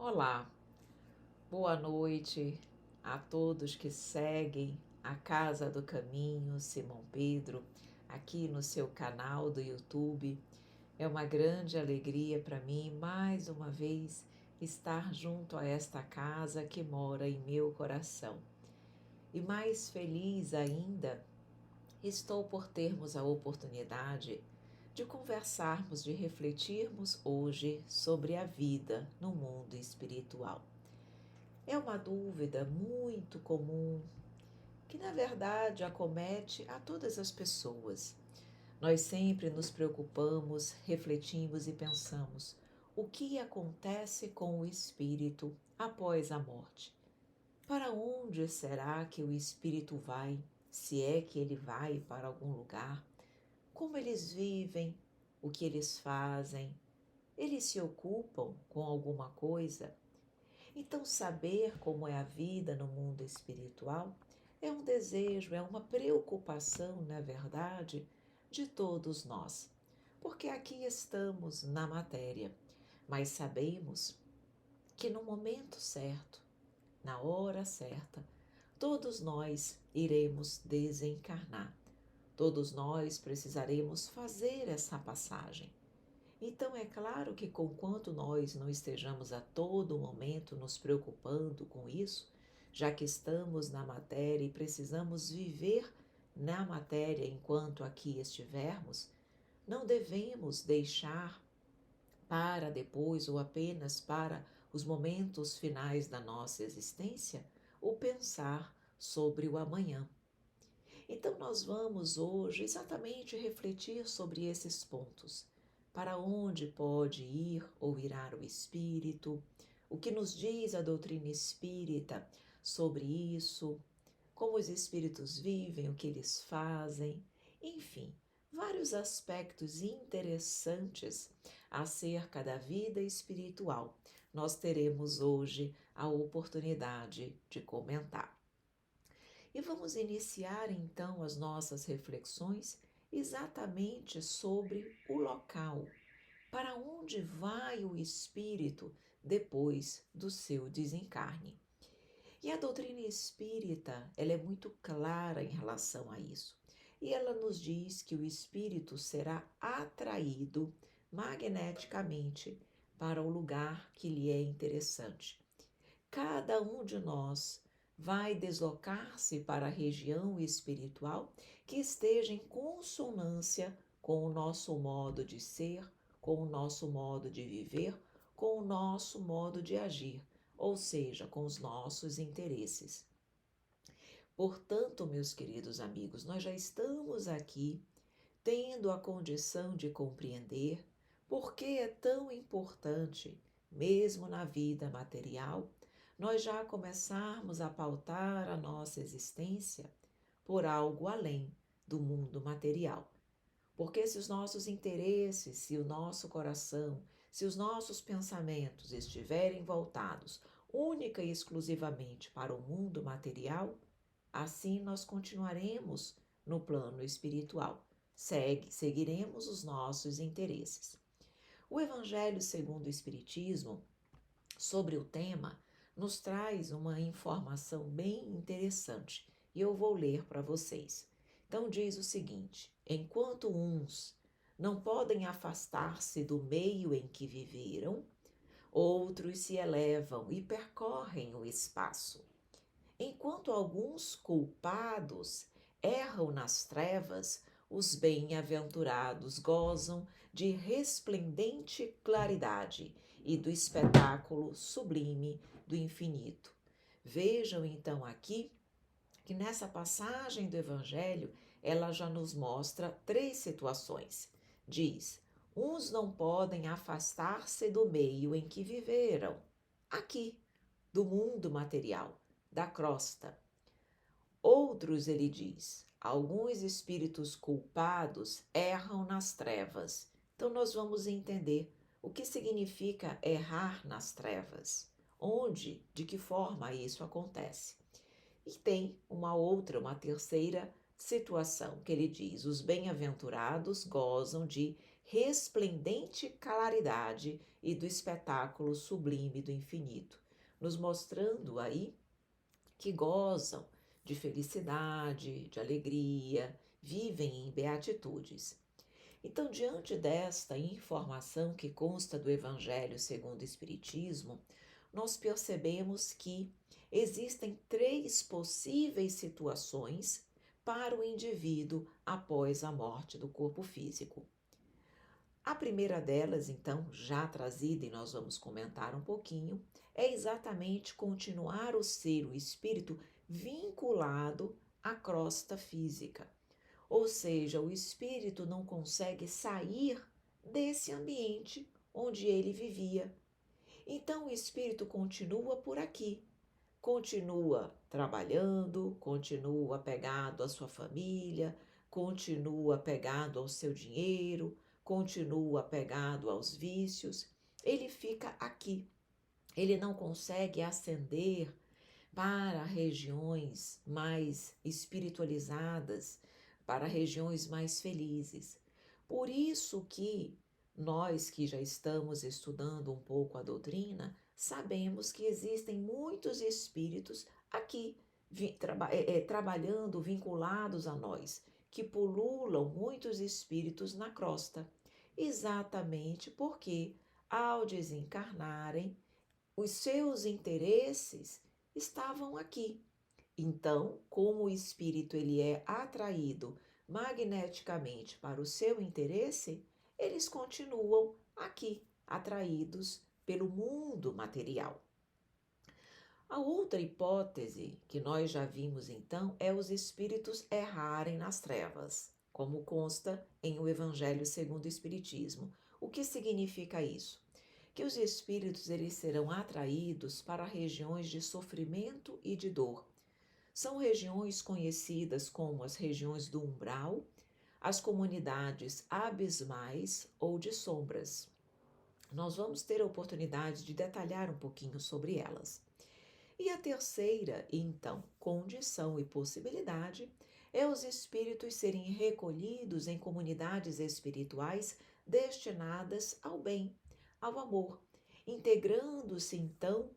Olá, boa noite a todos que seguem a Casa do Caminho Simão Pedro aqui no seu canal do YouTube. É uma grande alegria para mim, mais uma vez, estar junto a esta casa que mora em meu coração. E mais feliz ainda estou por termos a oportunidade de conversarmos, de refletirmos hoje sobre a vida no mundo espiritual. É uma dúvida muito comum que, na verdade, acomete a todas as pessoas. Nós sempre nos preocupamos, refletimos e pensamos: o que acontece com o espírito após a morte? Para onde será que o espírito vai? Se é que ele vai para algum lugar? Como eles vivem? O que eles fazem? Eles se ocupam com alguma coisa? Então, saber como é a vida no mundo espiritual é um desejo, é uma preocupação, na verdade, de todos nós. Porque aqui estamos na matéria, mas sabemos que no momento certo, na hora certa, todos nós iremos desencarnar. Todos nós precisaremos fazer essa passagem. Então, é claro que, conquanto nós não estejamos a todo momento nos preocupando com isso, já que estamos na matéria e precisamos viver na matéria enquanto aqui estivermos, não devemos deixar para depois ou apenas para os momentos finais da nossa existência o pensar sobre o amanhã. Então, nós vamos hoje exatamente refletir sobre esses pontos. Para onde pode ir ou irá o espírito? O que nos diz a doutrina espírita sobre isso? Como os espíritos vivem, o que eles fazem? Enfim, vários aspectos interessantes acerca da vida espiritual. Nós teremos hoje a oportunidade de comentar. E vamos iniciar então as nossas reflexões exatamente sobre o local, para onde vai o espírito depois do seu desencarne. E a doutrina espírita, ela é muito clara em relação a isso. E ela nos diz que o espírito será atraído magneticamente para o lugar que lhe é interessante. Cada um de nós vai deslocar-se para a região espiritual que esteja em consonância com o nosso modo de ser, com o nosso modo de viver, com o nosso modo de agir, ou seja, com os nossos interesses. Portanto, meus queridos amigos, nós já estamos aqui tendo a condição de compreender por que é tão importante, mesmo na vida material, nós já começarmos a pautar a nossa existência por algo além do mundo material. Porque se os nossos interesses, se o nosso coração, se os nossos pensamentos estiverem voltados única e exclusivamente para o mundo material, assim nós continuaremos no plano espiritual. Seguiremos os nossos interesses. O Evangelho segundo o Espiritismo, sobre o tema, nos traz uma informação bem interessante e eu vou ler para vocês. Então diz o seguinte: enquanto uns não podem afastar-se do meio em que viveram, outros se elevam e percorrem o espaço. Enquanto alguns culpados erram nas trevas, os bem-aventurados gozam de resplendente claridade e do espetáculo sublime do infinito. Vejam então aqui que nessa passagem do Evangelho ela já nos mostra três situações. Diz: uns não podem afastar-se do meio em que viveram, aqui, do mundo material, da crosta. Outros, ele diz, alguns espíritos culpados erram nas trevas. Então, nós vamos entender o que significa errar nas trevas, onde, de que forma isso acontece. E tem uma terceira situação, que ele diz, os bem-aventurados gozam de resplendente claridade e do espetáculo sublime do infinito, nos mostrando aí que gozam de felicidade, de alegria, vivem em beatitudes. Então, diante desta informação que consta do Evangelho segundo o Espiritismo, nós percebemos que existem 3 possíveis situações para o indivíduo após a morte do corpo físico. A primeira delas, então, já trazida e nós vamos comentar um pouquinho, é exatamente continuar o ser, o espírito, vinculado à crosta física. Ou seja, o espírito não consegue sair desse ambiente onde ele vivia. Então o espírito continua por aqui, continua trabalhando, continua apegado à sua família, continua apegado ao seu dinheiro, continua apegado aos vícios. Ele fica aqui. Ele não consegue ascender para regiões mais espiritualizadas, para regiões mais felizes. Por isso que nós que já estamos estudando um pouco a doutrina, sabemos que existem muitos espíritos aqui trabalhando, vinculados a nós, que pululam muitos espíritos na crosta, exatamente porque, ao desencarnarem, os seus interesses estavam aqui. Então, como o espírito ele é atraído magneticamente para o seu interesse, eles continuam aqui, atraídos pelo mundo material. A outra hipótese que nós já vimos então é os espíritos errarem nas trevas, como consta em O Evangelho segundo o Espiritismo. O que significa isso? Que os espíritos eles serão atraídos para regiões de sofrimento e de dor. São regiões conhecidas como as regiões do umbral, as comunidades abismais ou de sombras. Nós vamos ter a oportunidade de detalhar um pouquinho sobre elas. E a terceira, então, condição e possibilidade é os espíritos serem recolhidos em comunidades espirituais destinadas ao bem, ao amor, integrando-se então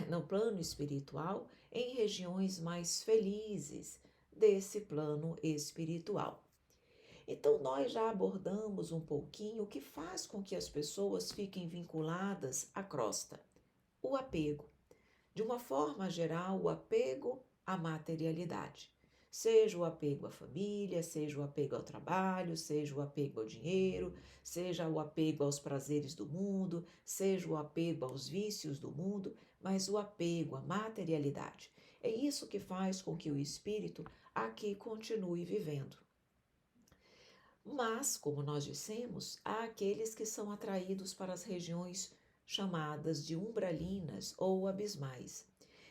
no plano espiritual, em regiões mais felizes desse plano espiritual. Então, nós já abordamos um pouquinho o que faz com que as pessoas fiquem vinculadas à crosta. O apego. De uma forma geral, o apego à materialidade. Seja o apego à família, seja o apego ao trabalho, seja o apego ao dinheiro, seja o apego aos prazeres do mundo, seja o apego aos vícios do mundo, mas o apego à materialidade. É isso que faz com que o espírito aqui continue vivendo. Mas, como nós dissemos, há aqueles que são atraídos para as regiões chamadas de umbralinas ou abismais.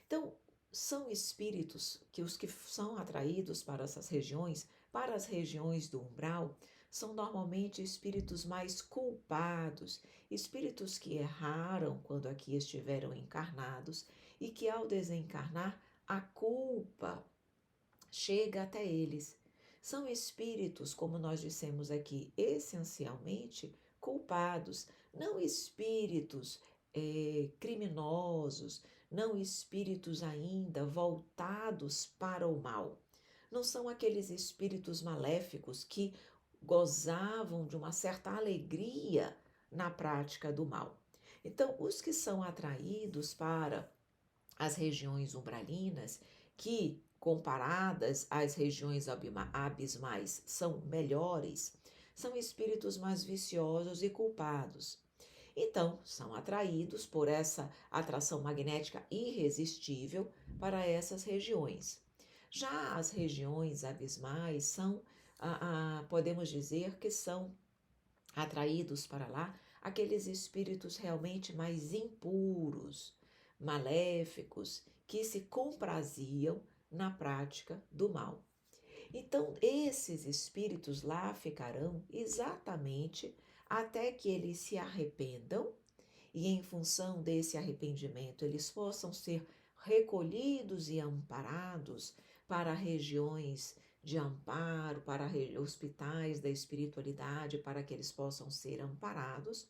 Então, são espíritos que os que são atraídos para essas regiões, para as regiões do umbral, são normalmente espíritos mais culpados, espíritos que erraram quando aqui estiveram encarnados e que ao desencarnar a culpa chega até eles. São espíritos, como nós dissemos aqui, essencialmente culpados, não espíritos criminosos, não espíritos ainda voltados para o mal. Não são aqueles espíritos maléficos que gozavam de uma certa alegria na prática do mal. Então, os que são atraídos para as regiões umbralinas, que comparadas às regiões abismais são melhores, são espíritos mais viciosos e culpados. Então, são atraídos por essa atração magnética irresistível para essas regiões. Já as regiões abismais são, podemos dizer que são atraídos para lá aqueles espíritos realmente mais impuros, maléficos, que se compraziam na prática do mal. Então, esses espíritos lá ficarão exatamente até que eles se arrependam e, em função desse arrependimento, eles possam ser recolhidos e amparados para regiões de amparo para hospitais da espiritualidade para que eles possam ser amparados,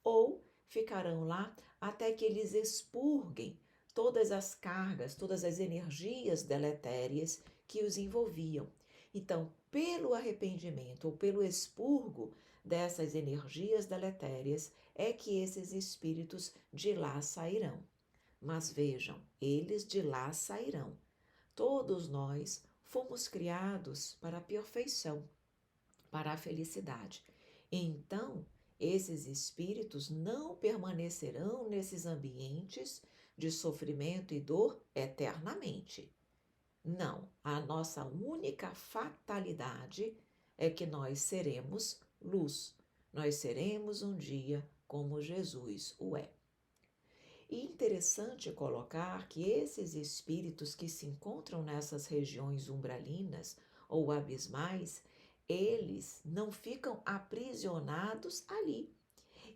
ou ficarão lá até que eles expurguem todas as cargas, todas as energias deletérias que os envolviam. Então, pelo arrependimento ou pelo expurgo dessas energias deletérias, é que esses espíritos de lá sairão. Mas vejam, eles de lá sairão. Todos nós fomos criados para a perfeição, para a felicidade. Então, esses espíritos não permanecerão nesses ambientes de sofrimento e dor eternamente. Não, a nossa única fatalidade é que nós seremos luz. Nós seremos um dia como Jesus o é. E interessante colocar que esses espíritos que se encontram nessas regiões umbralinas ou abismais, eles não ficam aprisionados ali.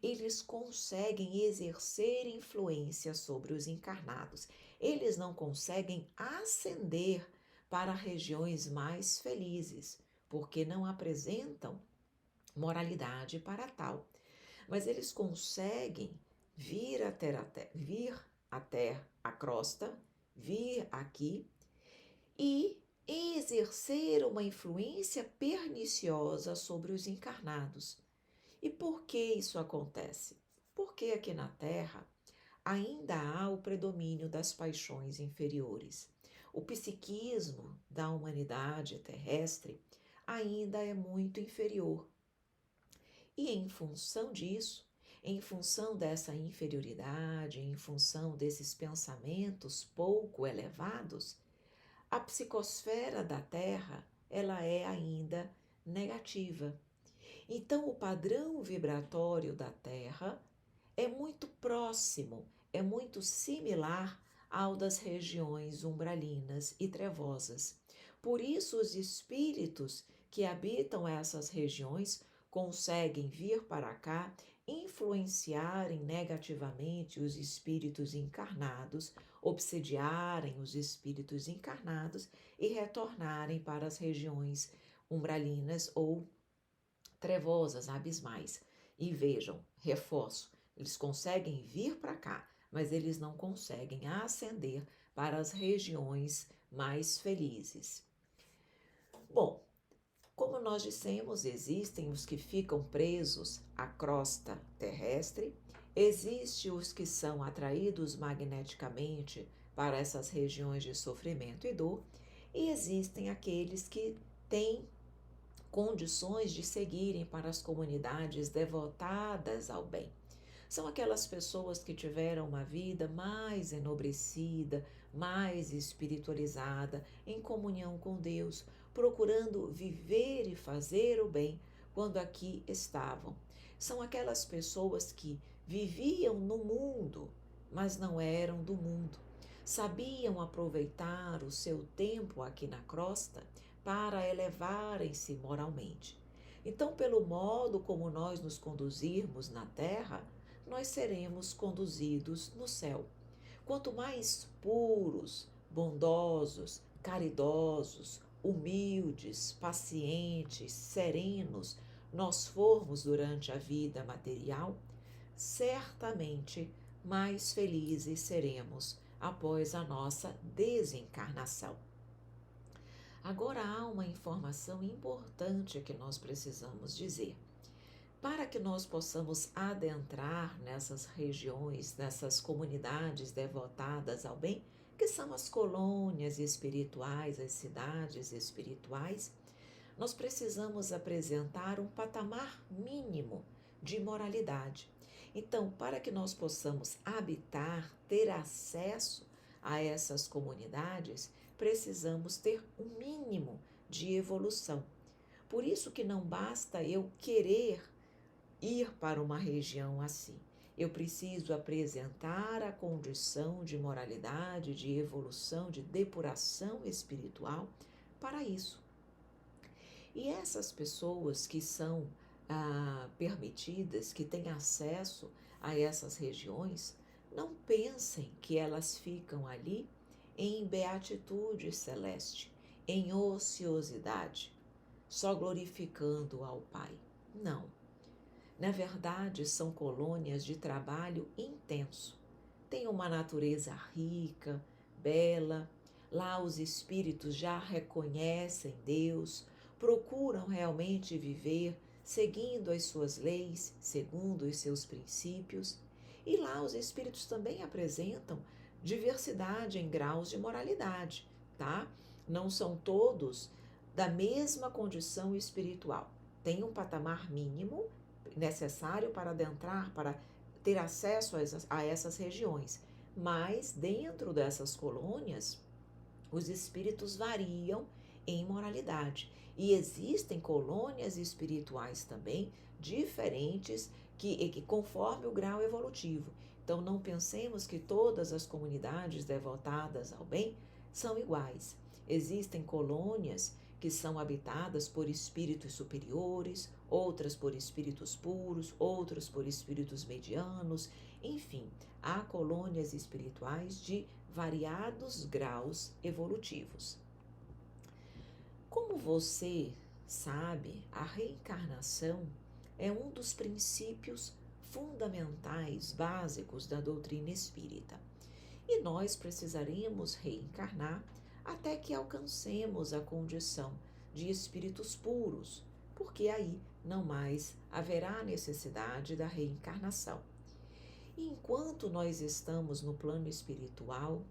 Eles conseguem exercer influência sobre os encarnados. Eles não conseguem ascender para regiões mais felizes, porque não apresentam moralidade para tal. Mas eles conseguem vir até a crosta, vir aqui e exercer uma influência perniciosa sobre os encarnados. E por que isso acontece? Porque aqui na Terra ainda há o predomínio das paixões inferiores. O psiquismo da humanidade terrestre ainda é muito inferior. E em função disso, em função dessa inferioridade, em função desses pensamentos pouco elevados, a psicosfera da Terra, ela é ainda negativa. Então, o padrão vibratório da Terra é muito próximo, é muito similar ao das regiões umbralinas e trevosas. Por isso, os espíritos que habitam essas regiões conseguem vir para cá, influenciarem negativamente os espíritos encarnados, obsediarem os espíritos encarnados e retornarem para as regiões umbralinas ou trevosas, abismais. E vejam, reforço, eles conseguem vir para cá, mas eles não conseguem ascender para as regiões mais felizes. Bom, como nós dissemos, existem os que ficam presos à crosta terrestre, existem os que são atraídos magneticamente para essas regiões de sofrimento e dor, e existem aqueles que têm condições de seguirem para as comunidades devotadas ao bem. São aquelas pessoas que tiveram uma vida mais enobrecida, mais espiritualizada, em comunhão com Deus, procurando viver e fazer o bem quando aqui estavam. São aquelas pessoas que viviam no mundo, mas não eram do mundo. Sabiam aproveitar o seu tempo aqui na crosta para elevarem-se moralmente. Então, pelo modo como nós nos conduzirmos na terra, nós seremos conduzidos no céu. Quanto mais puros, bondosos, caridosos, humildes, pacientes, serenos nós formos durante a vida material, certamente mais felizes seremos após a nossa desencarnação. Agora há uma informação importante que nós precisamos dizer. Para que nós possamos adentrar nessas regiões, nessas comunidades devotadas ao bem, que são as colônias espirituais, as cidades espirituais, nós precisamos apresentar um patamar mínimo de moralidade. Então, para que nós possamos habitar, ter acesso a essas comunidades, precisamos ter um mínimo de evolução. Por isso que não basta eu querer ir para uma região assim. Eu preciso apresentar a condição de moralidade, de evolução, de depuração espiritual para isso. E essas pessoas que são permitidas, que têm acesso a essas regiões, não pensem que elas ficam ali em beatitude celeste, em ociosidade, só glorificando ao Pai. Não. Na verdade, são colônias de trabalho intenso. Tem uma natureza rica, bela. Lá os espíritos já reconhecem Deus, procuram realmente viver seguindo as suas leis, segundo os seus princípios. E lá os espíritos também apresentam diversidade em graus de moralidade, tá? Não são todos da mesma condição espiritual. Tem um patamar mínimo necessário para adentrar, para ter acesso a essas regiões. Mas dentro dessas colônias, os espíritos variam em moralidade. E existem colônias espirituais também diferentes que conforme o grau evolutivo. Então não pensemos que todas as comunidades devotadas ao bem são iguais. Existem colônias que são habitadas por espíritos superiores, outras por espíritos puros, outras por espíritos medianos, enfim, há colônias espirituais de variados graus evolutivos. Como você sabe, a reencarnação é um dos princípios fundamentais, básicos da doutrina espírita. E nós precisaremos reencarnar até que alcancemos a condição de espíritos puros, porque aí não mais haverá necessidade da reencarnação. E enquanto nós estamos no plano espiritual,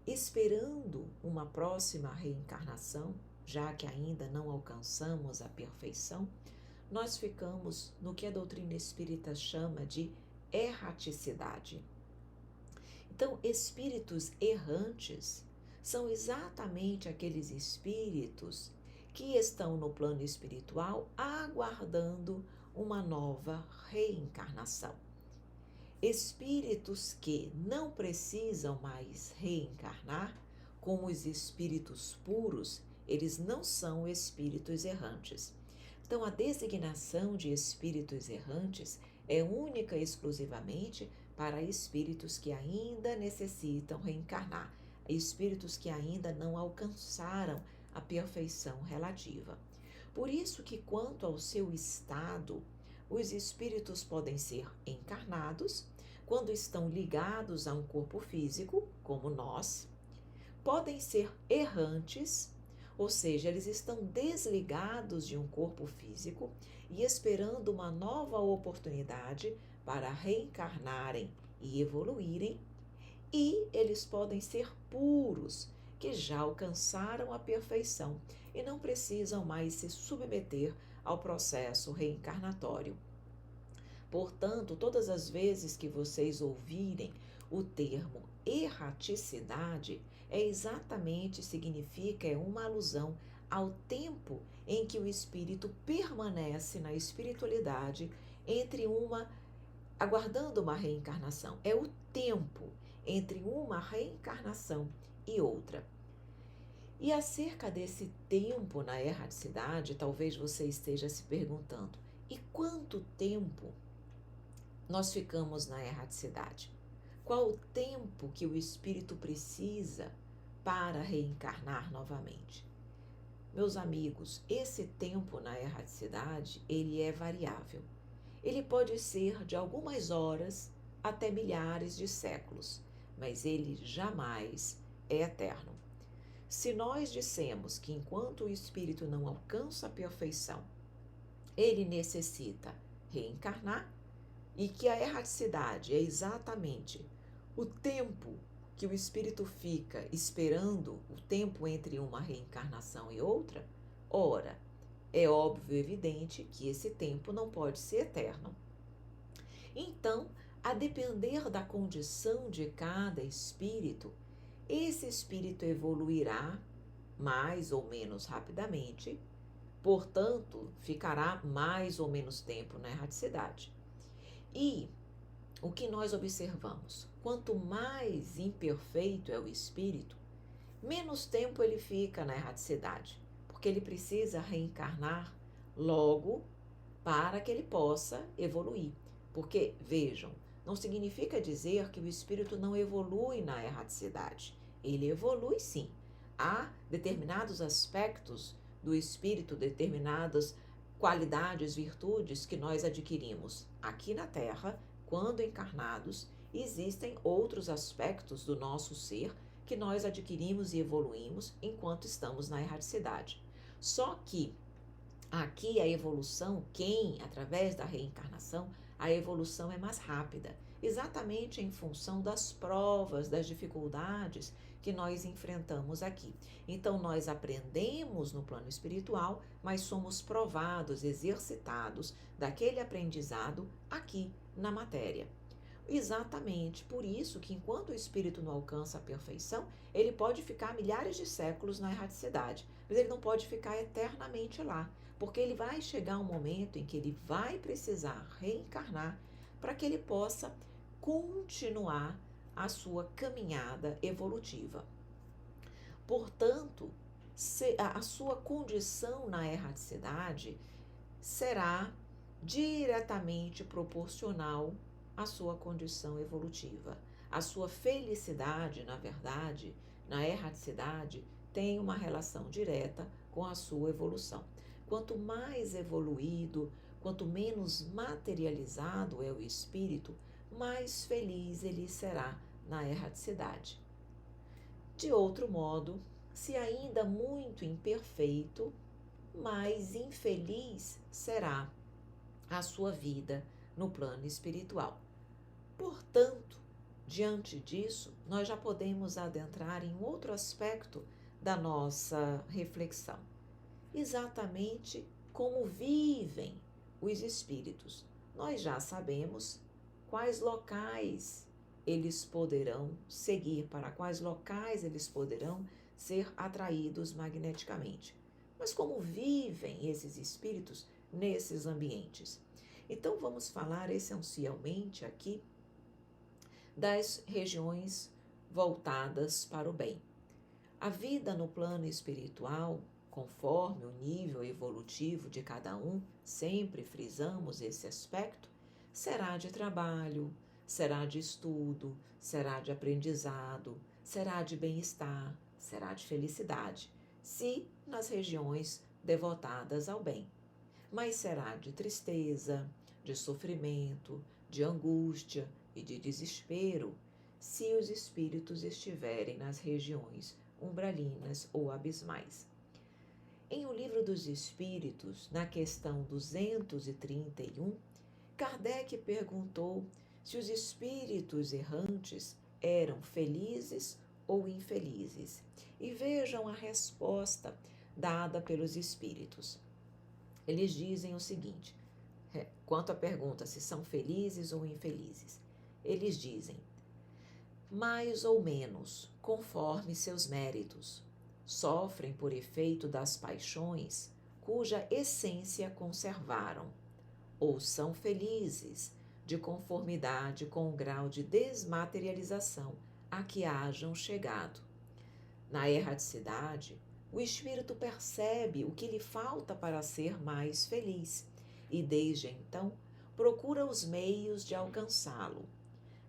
esperando uma próxima reencarnação, já que ainda não alcançamos a perfeição, nós ficamos no que a doutrina espírita chama de erraticidade. Então, espíritos errantes são exatamente aqueles espíritos que estão no plano espiritual aguardando uma nova reencarnação. Espíritos que não precisam mais reencarnar, como os espíritos puros, eles não são espíritos errantes. Então, a designação de espíritos errantes é única e exclusivamente para espíritos que ainda necessitam reencarnar, espíritos que ainda não alcançaram a perfeição relativa. Por isso que, quanto ao seu estado, os espíritos podem ser encarnados quando estão ligados a um corpo físico, como nós, podem ser errantes, ou seja, eles estão desligados de um corpo físico e esperando uma nova oportunidade para reencarnarem e evoluírem, e eles podem ser puros, que já alcançaram a perfeição e não precisam mais se submeter ao processo reencarnatório. Portanto, todas as vezes que vocês ouvirem o termo erraticidade, significa uma alusão ao tempo em que o espírito permanece na espiritualidade aguardando uma reencarnação. É o tempo entre uma reencarnação e outra. E acerca desse tempo na erraticidade, talvez você esteja se perguntando: e quanto tempo nós ficamos na erraticidade? Qual o tempo que o espírito precisa para reencarnar novamente? Meus amigos, esse tempo na erraticidade, ele é variável. Ele pode ser de algumas horas até milhares de séculos, mas ele jamais é eterno. Se nós dissemos que enquanto o espírito não alcança a perfeição, ele necessita reencarnar, e que a erraticidade é exatamente o tempo que o espírito fica esperando, o tempo entre uma reencarnação e outra, ora, é óbvio e evidente que esse tempo não pode ser eterno. Então, a depender da condição de cada espírito, esse espírito evoluirá mais ou menos rapidamente, portanto, ficará mais ou menos tempo na erraticidade. E o que nós observamos? Quanto mais imperfeito é o espírito, menos tempo ele fica na erraticidade, porque ele precisa reencarnar logo para que ele possa evoluir. Porque, vejam, não significa dizer que o espírito não evolui na erraticidade. Ele evolui sim. há determinados aspectos do espírito, determinadas qualidades, virtudes que nós adquirimos aqui na Terra, quando encarnados. Existem outros aspectos do nosso ser que nós adquirimos e evoluímos enquanto estamos na erraticidade. Só que aqui a evolução, através da reencarnação, a evolução é mais rápida, exatamente em função das provas, das dificuldades que nós enfrentamos aqui. Então, nós aprendemos no plano espiritual, mas somos provados, exercitados daquele aprendizado aqui na matéria. Exatamente por isso que, enquanto o espírito não alcança a perfeição, ele pode ficar milhares de séculos na erraticidade, mas ele não pode ficar eternamente lá, porque ele vai chegar um momento em que ele vai precisar reencarnar para que ele possa continuar a sua caminhada evolutiva. Portanto, a sua condição na erraticidade será diretamente proporcional à sua condição evolutiva. A sua felicidade, na verdade, na erraticidade, tem uma relação direta com a sua evolução. Quanto mais evoluído, quanto menos materializado é o espírito, mais feliz ele será na erraticidade. De outro modo, se ainda muito imperfeito, mais infeliz será a sua vida no plano espiritual. Portanto, diante disso, nós já podemos adentrar em outro aspecto da nossa reflexão. Exatamente como vivem os espíritos. Nós já sabemos quais locais eles poderão seguir, para quais locais eles poderão ser atraídos magneticamente. Mas como vivem esses espíritos nesses ambientes? Então, vamos falar essencialmente aqui das regiões voltadas para o bem. A vida no plano espiritual, conforme o nível evolutivo de cada um, sempre frisamos esse aspecto, será de trabalho, será de estudo, será de aprendizado, será de bem-estar, será de felicidade, se nas regiões devotadas ao bem. Mas será de tristeza, de sofrimento, de angústia e de desespero, se os espíritos estiverem nas regiões umbralinas ou abismais. Em O Livro dos Espíritos, na questão 231, Kardec perguntou se os espíritos errantes eram felizes ou infelizes. E vejam a resposta dada pelos espíritos. Eles dizem o seguinte, quanto à pergunta se são felizes ou infelizes. Eles dizem, mais ou menos, conforme seus méritos. Sofrem por efeito das paixões, cuja essência conservaram, ou são felizes, de conformidade com o grau de desmaterialização a que hajam chegado. Na erraticidade, o espírito percebe o que lhe falta para ser mais feliz e, desde então, procura os meios de alcançá-lo.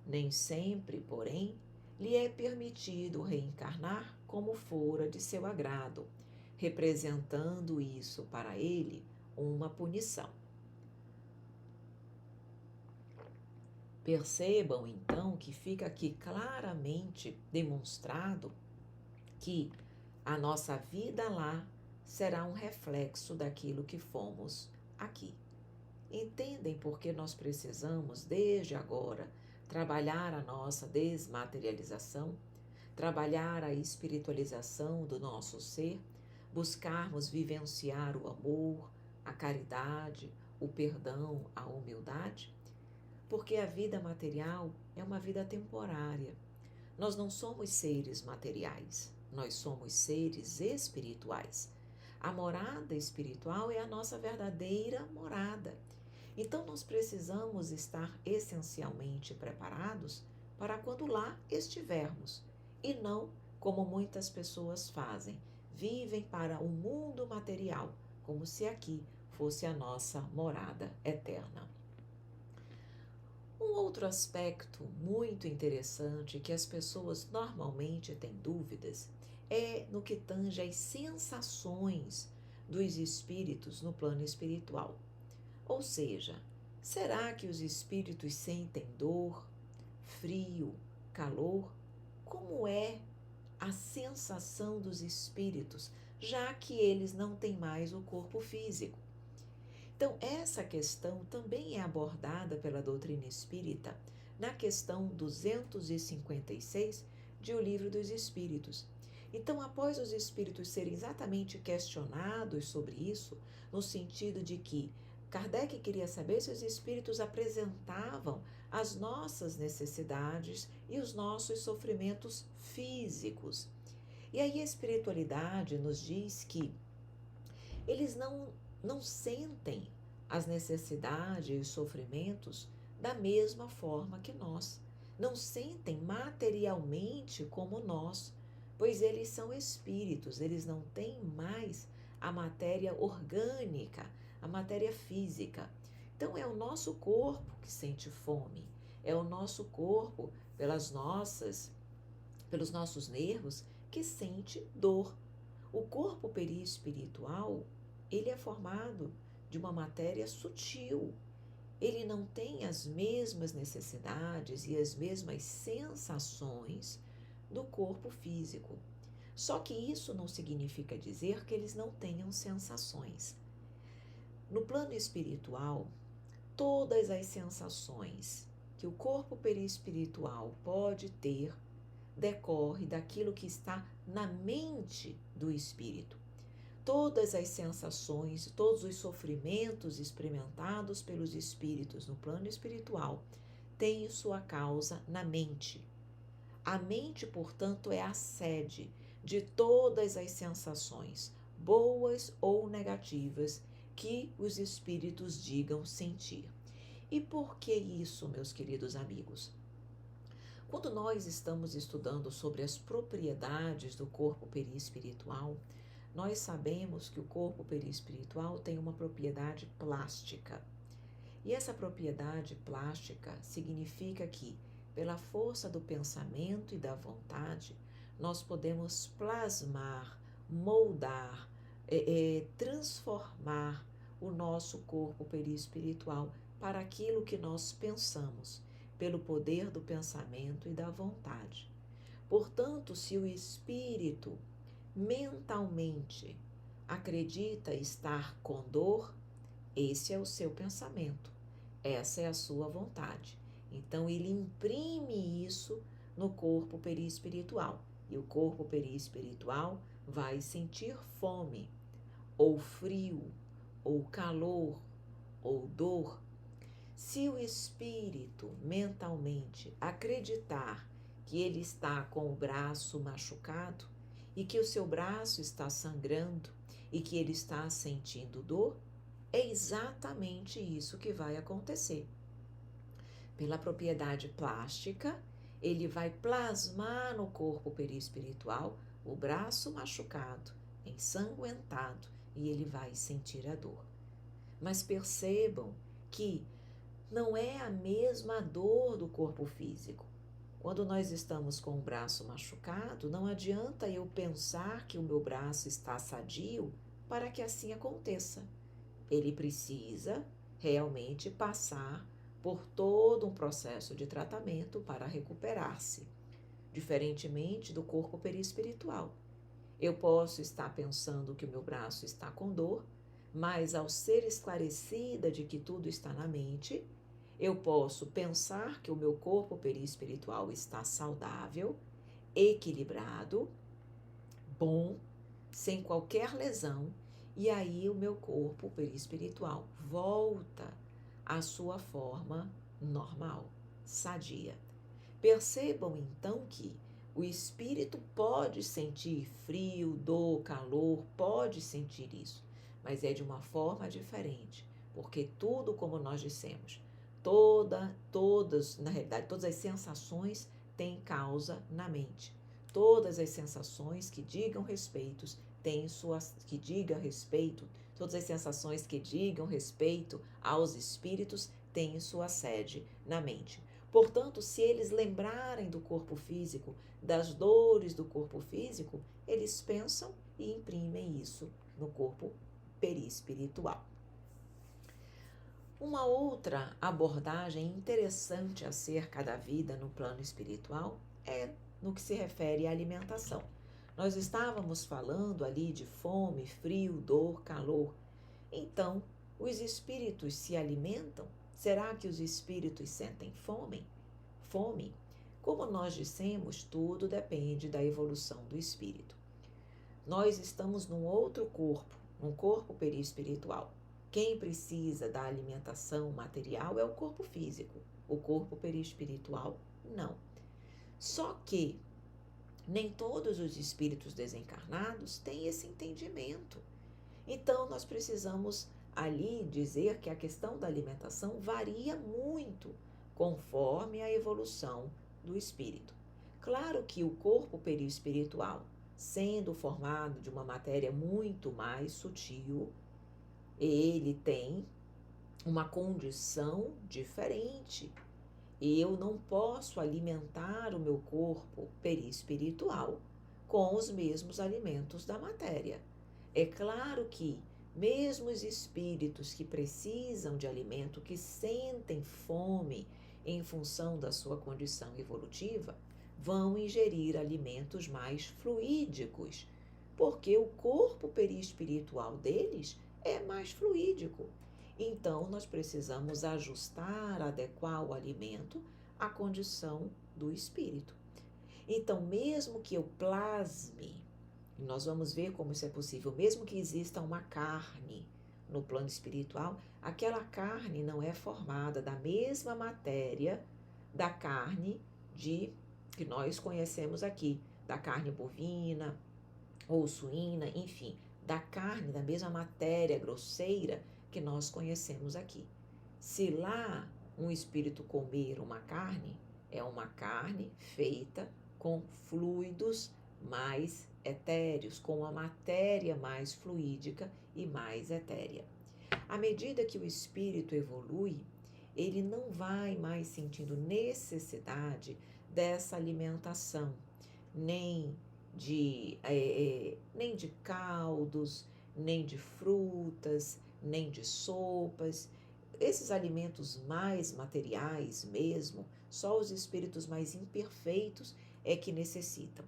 Nem sempre, porém, lhe é permitido reencarnar como fora de seu agrado, representando isso para ele uma punição. Percebam, então, que fica aqui claramente demonstrado que a nossa vida lá será um reflexo daquilo que fomos aqui. Entendem por que nós precisamos, desde agora, trabalhar a nossa desmaterialização, trabalhar a espiritualização do nosso ser, buscarmos vivenciar o amor, a caridade, o perdão, a humildade? Porque a vida material é uma vida temporária. Nós não somos seres materiais, nós somos seres espirituais. A morada espiritual é a nossa verdadeira morada. Então, nós precisamos estar essencialmente preparados para quando lá estivermos, e não como muitas pessoas fazem, vivem para o mundo material, como se aqui fosse a nossa morada eterna. Um outro aspecto muito interessante que as pessoas normalmente têm dúvidas é no que tange às sensações dos espíritos no plano espiritual. Ou seja, será que os espíritos sentem dor, frio, calor? Como é a sensação dos espíritos, já que eles não têm mais o corpo físico? Então, essa questão também é abordada pela doutrina espírita na questão 256 de O Livro dos Espíritos. Então, após os espíritos serem exatamente questionados sobre isso, no sentido de que Kardec queria saber se os espíritos apresentavam as nossas necessidades e os nossos sofrimentos físicos. E aí a espiritualidade nos diz que eles não sentem as necessidades e os sofrimentos da mesma forma que nós. Não sentem materialmente como nós, pois eles são espíritos, eles não têm mais a matéria orgânica, a matéria física. Então é o nosso corpo que sente fome, é o nosso corpo pelos nossos nervos que sente dor. O corpo perispiritual, ele é formado de uma matéria sutil. Ele não tem as mesmas necessidades e as mesmas sensações do corpo físico. Só que isso não significa dizer que eles não tenham sensações. No plano espiritual, todas as sensações que o corpo perispiritual pode ter decorre daquilo que está na mente do espírito. Todas as sensações, todos os sofrimentos experimentados pelos espíritos no plano espiritual têm sua causa na mente. A mente, portanto, é a sede de todas as sensações, boas ou negativas, que os espíritos digam sentir. E por que isso, meus queridos amigos? Quando nós estamos estudando sobre as propriedades do corpo perispiritual, nós sabemos que o corpo perispiritual tem uma propriedade plástica. E essa propriedade plástica significa que, pela força do pensamento e da vontade, nós podemos plasmar, moldar, transformar o nosso corpo perispiritual para aquilo que nós pensamos, pelo poder do pensamento e da vontade. Portanto, se o espírito mentalmente acredita estar com dor, esse é o seu pensamento, essa é a sua vontade. Então, ele imprime isso no corpo perispiritual. E o corpo perispiritual vai sentir fome, ou frio, ou calor, ou dor. Se o espírito mentalmente acreditar que ele está com o braço machucado e que o seu braço está sangrando e que ele está sentindo dor, é exatamente isso que vai acontecer. Pela propriedade plástica, ele vai plasmar no corpo perispiritual o braço machucado, ensanguentado, e ele vai sentir a dor. Mas percebam que não é a mesma dor do corpo físico. Quando nós estamos com o braço machucado, não adianta eu pensar que o meu braço está sadio para que assim aconteça. Ele precisa realmente passar por todo um processo de tratamento para recuperar-se, diferentemente do corpo perispiritual. Eu posso estar pensando que o meu braço está com dor, mas ao ser esclarecida de que tudo está na mente, eu posso pensar que o meu corpo perispiritual está saudável, equilibrado, bom, sem qualquer lesão, e aí o meu corpo perispiritual volta à sua forma normal, sadia. Percebam então que o espírito pode sentir frio, dor, calor, pode sentir isso, mas é de uma forma diferente, porque tudo, como nós dissemos, na realidade, todas as sensações têm causa na mente. Todas as sensações que digam respeito todas as sensações que digam respeito aos espíritos têm sua sede na mente. Portanto, se eles lembrarem do corpo físico, das dores do corpo físico, eles pensam e imprimem isso no corpo perispiritual. Uma outra abordagem interessante acerca da vida no plano espiritual é no que se refere à alimentação. Nós estávamos falando ali de fome, frio, dor, calor. Então, os espíritos se alimentam? Será que os espíritos sentem fome? Como nós dissemos, tudo depende da evolução do espírito. Nós estamos num outro corpo, num corpo perispiritual. Quem precisa da alimentação material é o corpo físico, o corpo perispiritual não. Só que nem todos os espíritos desencarnados têm esse entendimento. Então, nós precisamos ali dizer que a questão da alimentação varia muito conforme a evolução do espírito. Claro que o corpo perispiritual, sendo formado de uma matéria muito mais sutil, ele tem uma condição diferente. Eu não posso alimentar o meu corpo perispiritual com os mesmos alimentos da matéria. É claro que mesmo os espíritos que precisam de alimento, que sentem fome em função da sua condição evolutiva, vão ingerir alimentos mais fluídicos, porque o corpo perispiritual deles é mais fluídico. Então, nós precisamos ajustar, adequar o alimento à condição do espírito. Então, mesmo que eu plasme, nós vamos ver como isso é possível, mesmo que exista uma carne no plano espiritual, aquela carne não é formada da mesma matéria da carne que nós conhecemos aqui, da carne bovina ou suína, enfim, da carne, da mesma matéria grosseira que nós conhecemos aqui. Se lá um espírito comer uma carne, é uma carne feita com fluidos mais etéreos, com a matéria mais fluídica e mais etérea. À medida que o espírito evolui, ele não vai mais sentindo necessidade dessa alimentação, nem de caldos, nem de frutas, nem de sopas. Esses alimentos mais materiais mesmo, só os espíritos mais imperfeitos é que necessitam.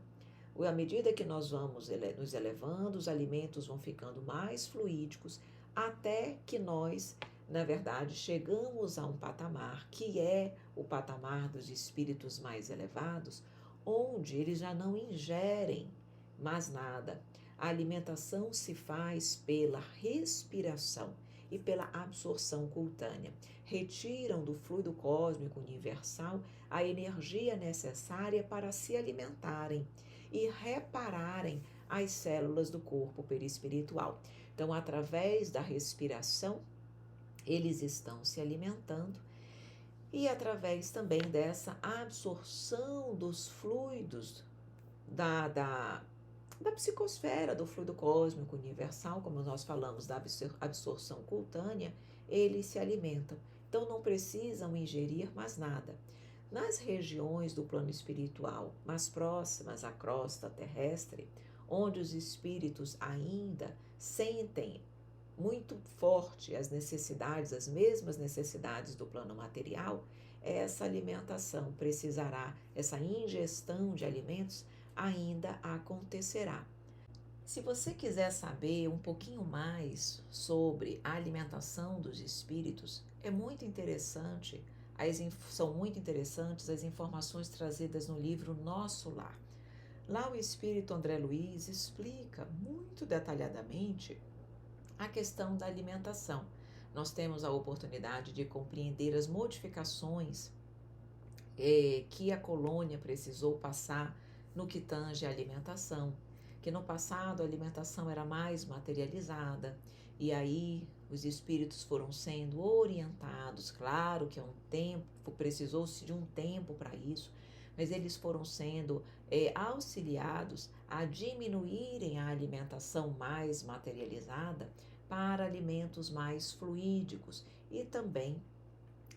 À medida que nós vamos nos elevando, os alimentos vão ficando mais fluídicos, até que nós, na verdade, chegamos a um patamar, que é o patamar dos espíritos mais elevados, onde eles já não ingerem mais nada. A alimentação se faz pela respiração e pela absorção cutânea. Retiram do fluido cósmico universal a energia necessária para se alimentarem e repararem as células do corpo perispiritual. Então, através da respiração, eles estão se alimentando e através também dessa absorção dos fluidos da psicosfera, do fluido cósmico universal, como nós falamos da absorção cutânea, eles se alimentam. Então, não precisam ingerir mais nada. Nas regiões do plano espiritual mais próximas à crosta terrestre, onde os espíritos ainda sentem muito forte as necessidades, as mesmas necessidades do plano material, essa alimentação precisará, essa ingestão de alimentos ainda acontecerá. Se você quiser saber um pouquinho mais sobre a alimentação dos espíritos, são muito interessantes as informações trazidas no livro Nosso Lar. Lá o espírito André Luiz explica muito detalhadamente a questão da alimentação. Nós temos a oportunidade de compreender as modificações que a colônia precisou passar no que tange à alimentação, que no passado a alimentação era mais materializada e aí os espíritos foram sendo orientados, claro que precisou-se de um tempo para isso, mas eles foram sendo auxiliados a diminuírem a alimentação mais materializada para alimentos mais fluídicos e também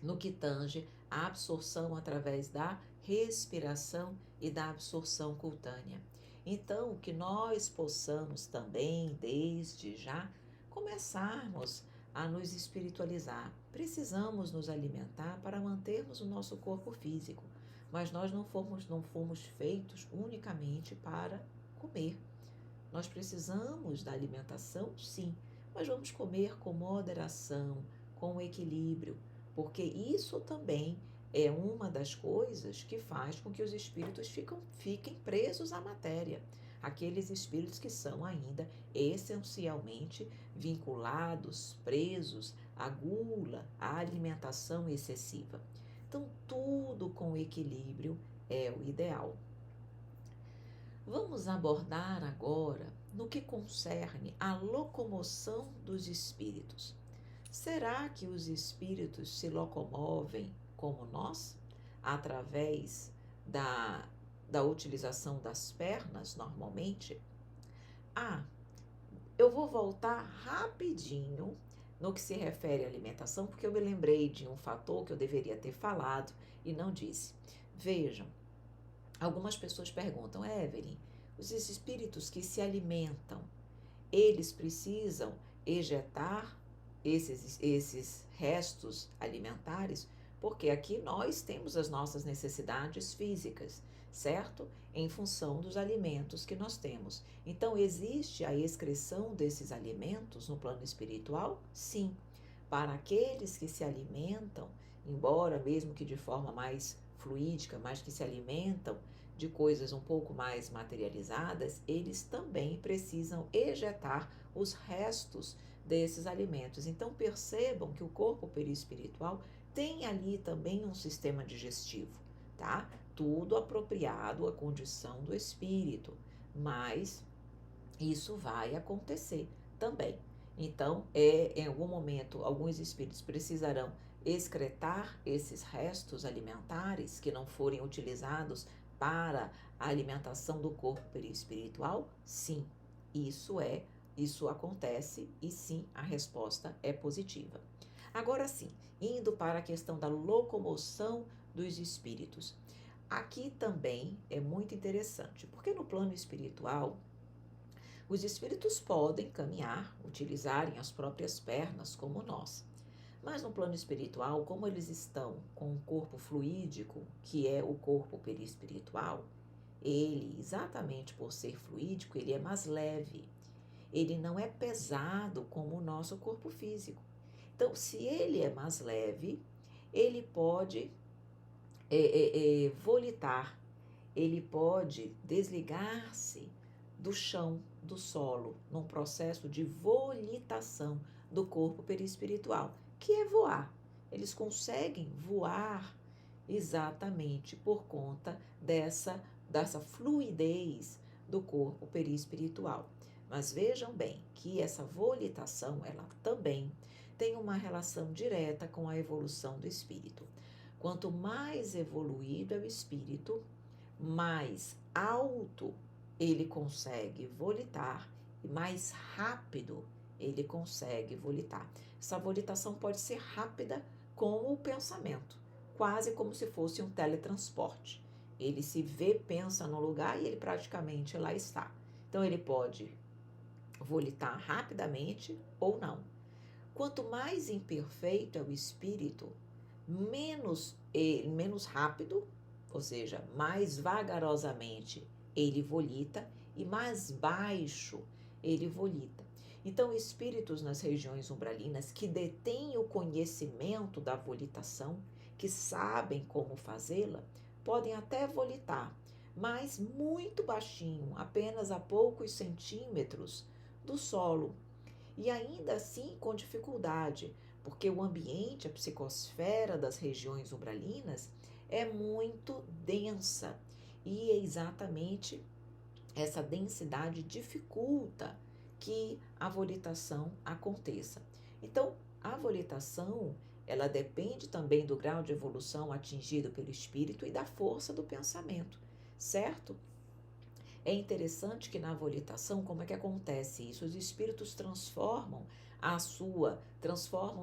no que tange a absorção através da respiração e da absorção cutânea. Então, que nós possamos também, desde já, começarmos a nos espiritualizar. Precisamos nos alimentar para mantermos o nosso corpo físico, mas nós não fomos feitos unicamente para comer. Nós precisamos da alimentação, sim, mas vamos comer com moderação, com equilíbrio, porque isso também é uma das coisas que faz com que os espíritos fiquem presos à matéria. Aqueles espíritos que são ainda essencialmente vinculados, presos à gula, à alimentação excessiva. Então, tudo com equilíbrio é o ideal. Vamos abordar agora no que concerne à locomoção dos espíritos. Será que os espíritos se locomovem como nós, através da utilização das pernas, normalmente? Eu vou voltar rapidinho no que se refere à alimentação, porque eu me lembrei de um fator que eu deveria ter falado e não disse. Vejam, algumas pessoas perguntam, Evelyn, os espíritos que se alimentam, eles precisam ejetar esses restos alimentares? Porque aqui nós temos as nossas necessidades físicas, certo? Em função dos alimentos que nós temos. Então, existe a excreção desses alimentos no plano espiritual? Sim. Para aqueles que se alimentam, embora mesmo que de forma mais fluídica, mas que se alimentam de coisas um pouco mais materializadas, eles também precisam ejetar os restos desses alimentos. Então percebam que o corpo perispiritual tem ali também um sistema digestivo, tá? Tudo apropriado à condição do espírito, mas isso vai acontecer também. Então, em algum momento, alguns espíritos precisarão excretar esses restos alimentares que não forem utilizados para a alimentação do corpo perispiritual? Sim, isso acontece e sim, a resposta é positiva. Agora sim, indo para a questão da locomoção dos espíritos. Aqui também é muito interessante, porque no plano espiritual, os espíritos podem caminhar, utilizarem as próprias pernas como nós. Mas no plano espiritual, como eles estão com um corpo fluídico, que é o corpo perispiritual, ele, exatamente por ser fluídico, ele é mais leve. Ele não é pesado como o nosso corpo físico. Então, se ele é mais leve, ele pode volitar, ele pode desligar-se do chão, do solo, num processo de volitação do corpo perispiritual, que é voar. Eles conseguem voar exatamente por conta dessa fluidez do corpo perispiritual. Mas vejam bem que essa volitação, ela também tem uma relação direta com a evolução do espírito. Quanto mais evoluído é o espírito, mais alto ele consegue volitar e mais rápido ele consegue volitar. Essa volitação pode ser rápida com o pensamento, quase como se fosse um teletransporte. Ele se vê, pensa no lugar e ele praticamente lá está. Então ele pode volitar rapidamente ou não. Quanto mais imperfeito é o espírito, menos rápido, ou seja, mais vagarosamente ele volita e mais baixo ele volita. Então, espíritos nas regiões umbralinas que detêm o conhecimento da volitação, que sabem como fazê-la, podem até volitar, mas muito baixinho, apenas a poucos centímetros do solo. E ainda assim com dificuldade, porque o ambiente, a psicosfera das regiões umbralinas é muito densa e exatamente essa densidade dificulta que a volitação aconteça. Então, a volitação, ela depende também do grau de evolução atingido pelo espírito e da força do pensamento, certo? É interessante que na volitação, como é que acontece isso? Os espíritos transformam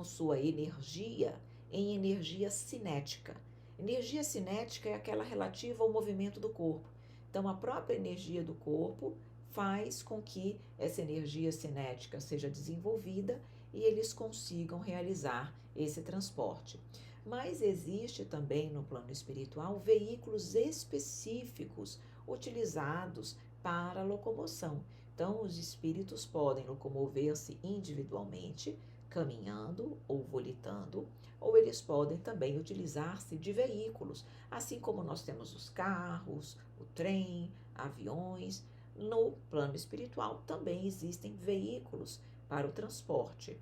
sua energia em energia cinética. Energia cinética é aquela relativa ao movimento do corpo. Então, a própria energia do corpo faz com que essa energia cinética seja desenvolvida e eles consigam realizar esse transporte. Mas existe também no plano espiritual veículos específicos utilizados para locomoção. Então, os espíritos podem locomover-se individualmente, caminhando ou volitando, ou eles podem também utilizar-se de veículos, assim como nós temos os carros, o trem, aviões. No plano espiritual também existem veículos para o transporte.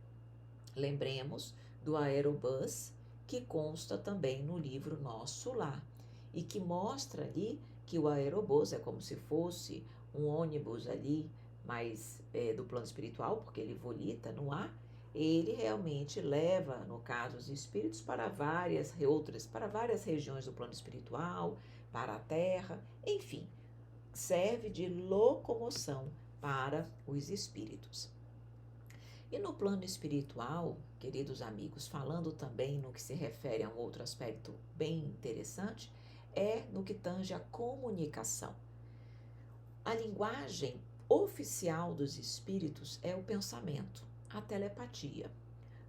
Lembremos do aerobus, que consta também no livro Nosso Lar, e que mostra ali que o aerobus é como se fosse um ônibus ali, mas do plano espiritual, porque ele volita no ar. Ele realmente leva, no caso, os espíritos para para várias regiões do plano espiritual, para a terra, enfim, serve de locomoção para os espíritos. E no plano espiritual, queridos amigos, falando também no que se refere a um outro aspecto bem interessante, é no que tange a comunicação. A linguagem oficial dos espíritos é o pensamento, a telepatia.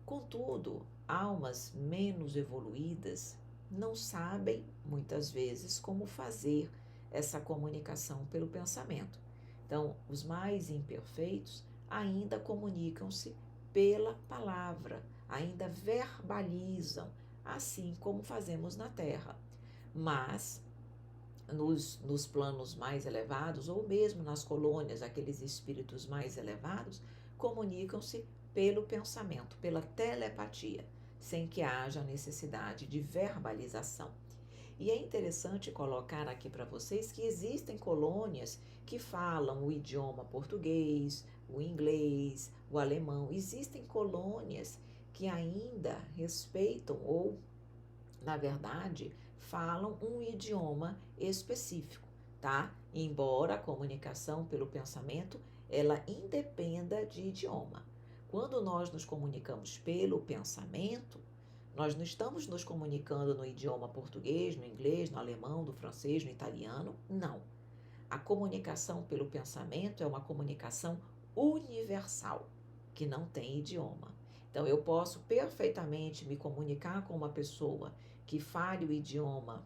Contudo, almas menos evoluídas não sabem, muitas vezes, como fazer essa comunicação pelo pensamento. Então, os mais imperfeitos ainda comunicam-se pela palavra, ainda verbalizam, assim como fazemos na Terra. Mas, nos planos mais elevados, ou mesmo nas colônias, aqueles espíritos mais elevados, comunicam-se pelo pensamento, pela telepatia, sem que haja necessidade de verbalização. E é interessante colocar aqui para vocês que existem colônias que falam o idioma português, o inglês, o alemão. Existem colônias que ainda respeitam ou, na verdade, falam um idioma específico, tá? Embora a comunicação pelo pensamento, ela independa de idioma. Quando nós nos comunicamos pelo pensamento, nós não estamos nos comunicando no idioma português, no inglês, no alemão, no francês, no italiano, não. A comunicação pelo pensamento é uma comunicação universal, que não tem idioma. Então, eu posso perfeitamente me comunicar com uma pessoa que fale o idioma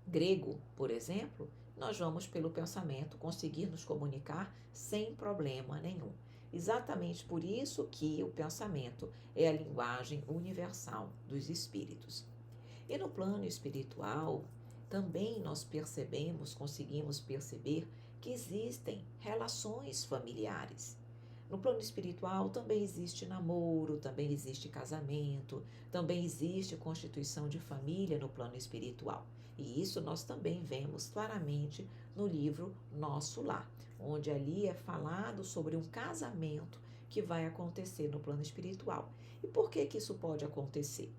grego, por exemplo, nós vamos pelo pensamento conseguir nos comunicar sem problema nenhum. Exatamente por isso que o pensamento é a linguagem universal dos espíritos. E no plano espiritual, também nós conseguimos perceber que existem relações familiares. No plano espiritual também existe namoro, também existe casamento, também existe constituição de família no plano espiritual. E isso nós também vemos claramente no livro Nosso Lar, onde ali é falado sobre um casamento que vai acontecer no plano espiritual. E por que isso pode acontecer?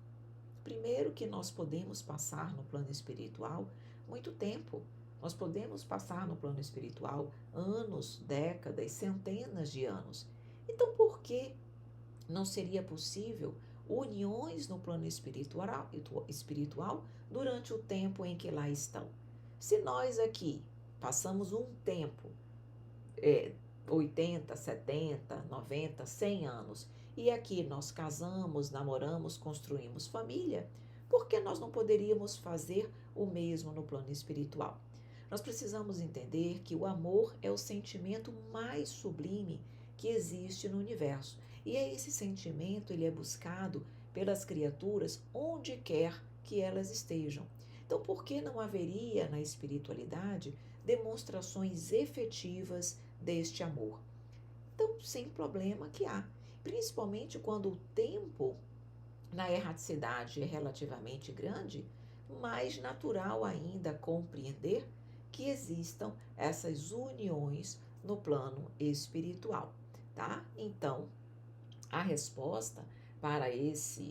Primeiro, que nós podemos passar no plano espiritual muito tempo. Nós podemos passar no plano espiritual anos, décadas, centenas de anos. Então, por que não seria possível uniões no plano espiritual durante o tempo em que lá estão? Se nós aqui passamos um tempo, 80, 70, 90, 100 anos, e aqui nós casamos, namoramos, construímos família, por que nós não poderíamos fazer o mesmo no plano espiritual? Nós precisamos entender que o amor é o sentimento mais sublime que existe no universo. E esse sentimento ele é buscado pelas criaturas onde quer que elas estejam. Então, por que não haveria na espiritualidade demonstrações efetivas deste amor? Então, sem problema que há. Principalmente quando o tempo na erraticidade é relativamente grande, mais natural ainda compreender que existam essas uniões no plano espiritual, tá? Então, a resposta para esse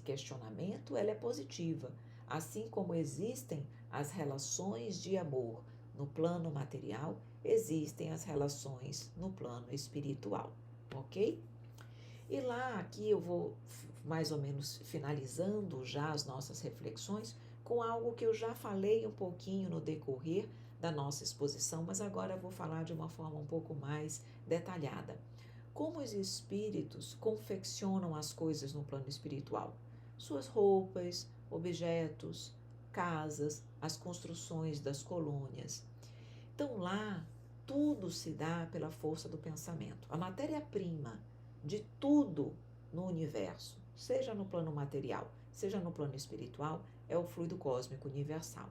questionamento, ela é positiva, assim como existem as relações de amor no plano material, existem as relações no plano espiritual, ok? E lá, aqui eu vou mais ou menos finalizando já as nossas reflexões com algo que eu já falei um pouquinho no decorrer da nossa exposição, mas agora eu vou falar de uma forma um pouco mais detalhada. Como os espíritos confeccionam as coisas no plano espiritual? Suas roupas, objetos, casas, as construções das colônias. Então lá tudo se dá pela força do pensamento. A matéria-prima de tudo no universo, seja no plano material, seja no plano espiritual, é o fluido cósmico universal.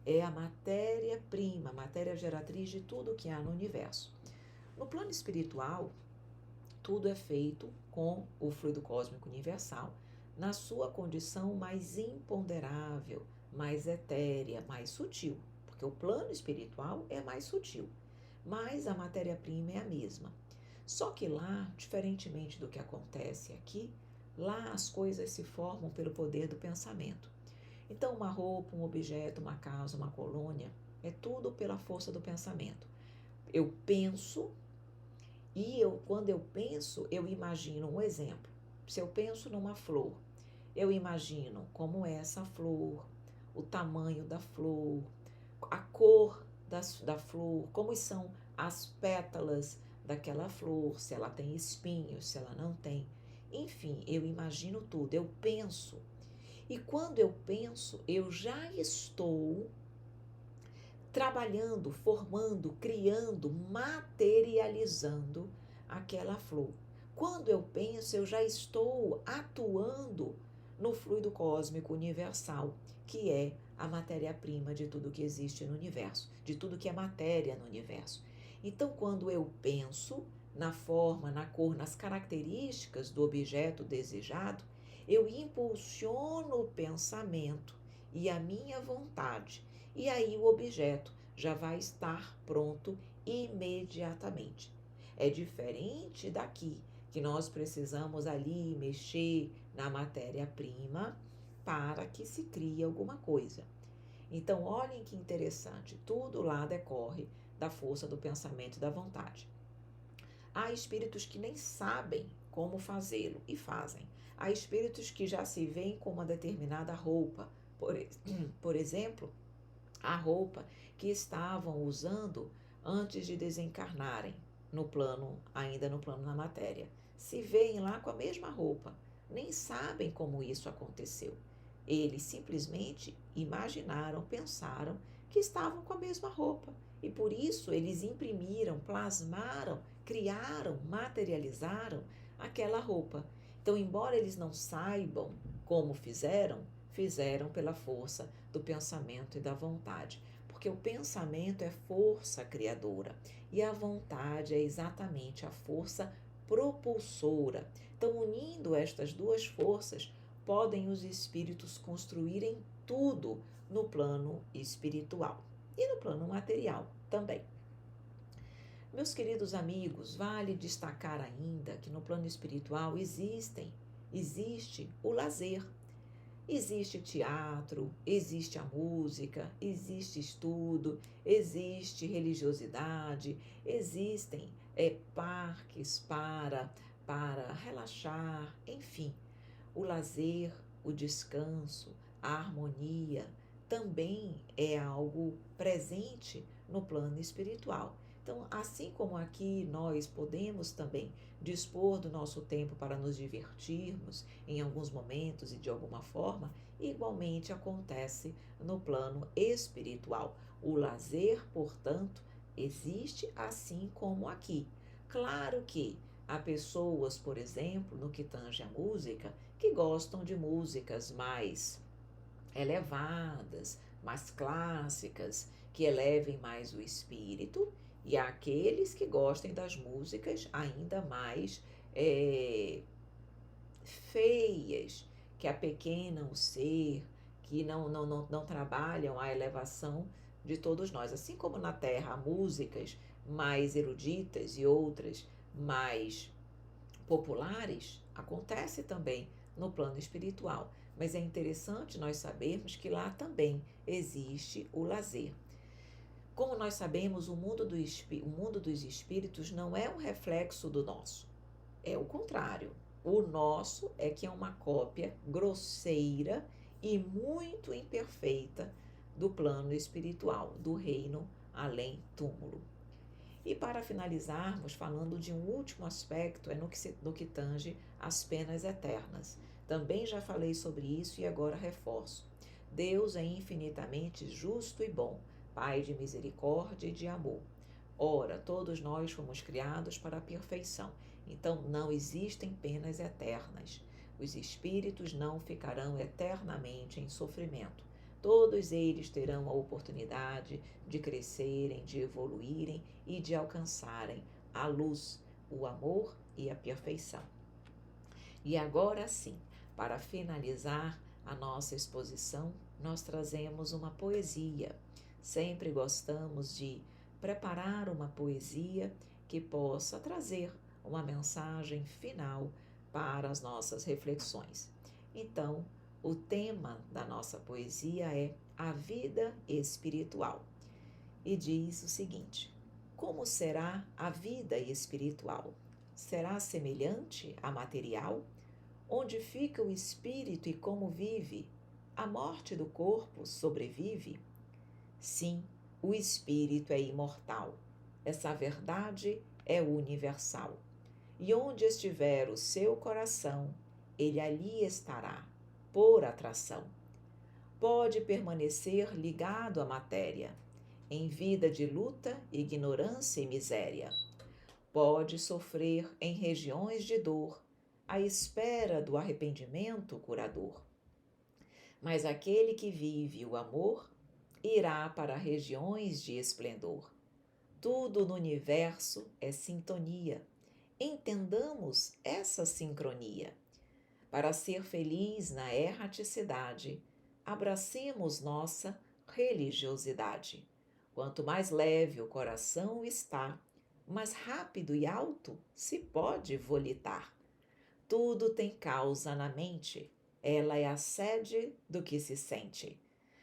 É a matéria-prima, a matéria geratriz de tudo que há no universo. No plano espiritual, tudo é feito com o fluido cósmico universal, na sua condição mais imponderável, mais etérea, mais sutil, porque o plano espiritual é mais sutil, mas a matéria-prima é a mesma. Só que lá, diferentemente do que acontece aqui, lá as coisas se formam pelo poder do pensamento. Então, uma roupa, um objeto, uma casa, uma colônia, é tudo pela força do pensamento. Eu penso e quando eu penso, eu imagino um exemplo. Se eu penso numa flor, eu imagino como é essa flor, o tamanho da flor, a cor da flor, como são as pétalas daquela flor, se ela tem espinhos, se ela não tem. Enfim, eu imagino tudo, eu penso. E quando eu penso, eu já estou trabalhando, formando, criando, materializando aquela flor. Quando eu penso, eu já estou atuando no fluido cósmico universal, que é a matéria-prima de tudo que existe no universo, de tudo que é matéria no universo. Então, quando eu penso na forma, na cor, nas características do objeto desejado, eu impulsiono o pensamento e a minha vontade. E aí o objeto já vai estar pronto imediatamente. É diferente daqui, que nós precisamos ali mexer na matéria-prima para que se crie alguma coisa. Então, olhem que interessante, tudo lá decorre da força do pensamento e da vontade. Há espíritos que nem sabem como fazê-lo e fazem. Há espíritos que já se veem com uma determinada roupa, por exemplo, a roupa que estavam usando antes de desencarnarem ainda no plano da matéria. Se veem lá com a mesma roupa, nem sabem como isso aconteceu. Eles simplesmente imaginaram, pensaram que estavam com a mesma roupa. E por isso eles imprimiram, plasmaram, criaram, materializaram aquela roupa. Então, embora eles não saibam como fizeram pela força do pensamento e da vontade. Porque o pensamento é força criadora e a vontade é exatamente a força propulsora. Então, unindo estas duas forças, podem os espíritos construírem tudo no plano espiritual e no plano material também. Meus queridos amigos, vale destacar ainda que no plano espiritual existe o lazer. Existe teatro, existe a música, existe estudo, existe religiosidade, existem parques para relaxar, enfim. O lazer, o descanso, a harmonia também é algo presente no plano espiritual. Então, assim como aqui nós podemos também dispor do nosso tempo para nos divertirmos em alguns momentos e de alguma forma, igualmente acontece no plano espiritual. O lazer, portanto, existe assim como aqui. Claro que há pessoas, por exemplo, no que tange a música, que gostam de músicas mais elevadas, mais clássicas, que elevem mais o espírito, e há aqueles que gostem das músicas ainda mais feias, que apequenam o ser, que não trabalham a elevação de todos nós. Assim como na Terra há músicas mais eruditas e outras mais populares, acontece também no plano espiritual. Mas é interessante nós sabermos que lá também existe o lazer. Como nós sabemos, o mundo dos espíritos não é um reflexo do nosso, é o contrário. O nosso é que é uma cópia grosseira e muito imperfeita do plano espiritual, do reino além túmulo. E para finalizarmos, falando de um último aspecto, é no que tange às penas eternas. Também já falei sobre isso e agora reforço. Deus é infinitamente justo e bom, Pai de misericórdia e de amor. Ora, todos nós fomos criados para a perfeição, então não existem penas eternas. Os espíritos não ficarão eternamente em sofrimento. Todos eles terão a oportunidade de crescerem, de evoluírem e de alcançarem a luz, o amor e a perfeição. E agora sim, para finalizar a nossa exposição, nós trazemos uma poesia. Sempre gostamos de preparar uma poesia que possa trazer uma mensagem final para as nossas reflexões. Então, o tema da nossa poesia é a vida espiritual e diz o seguinte: como será a vida espiritual? Será semelhante à material? Onde fica o espírito e como vive? A morte do corpo sobrevive? Sim, o espírito é imortal. Essa verdade é universal. E onde estiver o seu coração, ele ali estará, por atração. Pode permanecer ligado à matéria, em vida de luta, ignorância e miséria. Pode sofrer em regiões de dor, à espera do arrependimento curador. Mas aquele que vive o amor irá para regiões de esplendor. Tudo no universo é sintonia. Entendamos essa sincronia. Para ser feliz na erraticidade, abracemos nossa religiosidade. Quanto mais leve o coração está, mais rápido e alto se pode volitar. Tudo tem causa na mente, ela é a sede do que se sente.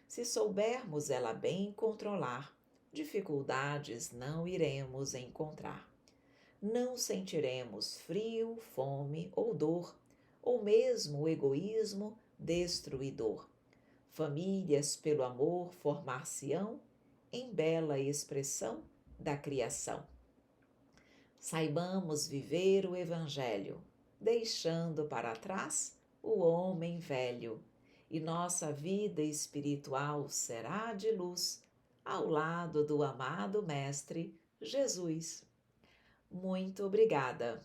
Se soubermos ela bem controlar, dificuldades não iremos encontrar. Não sentiremos frio, fome ou dor, ou mesmo o egoísmo destruidor. Famílias pelo amor formar-se-ão em bela expressão da criação. Saibamos viver o Evangelho, deixando para trás o homem velho, e nossa vida espiritual será de luz, ao lado do amado Mestre Jesus. Muito obrigada.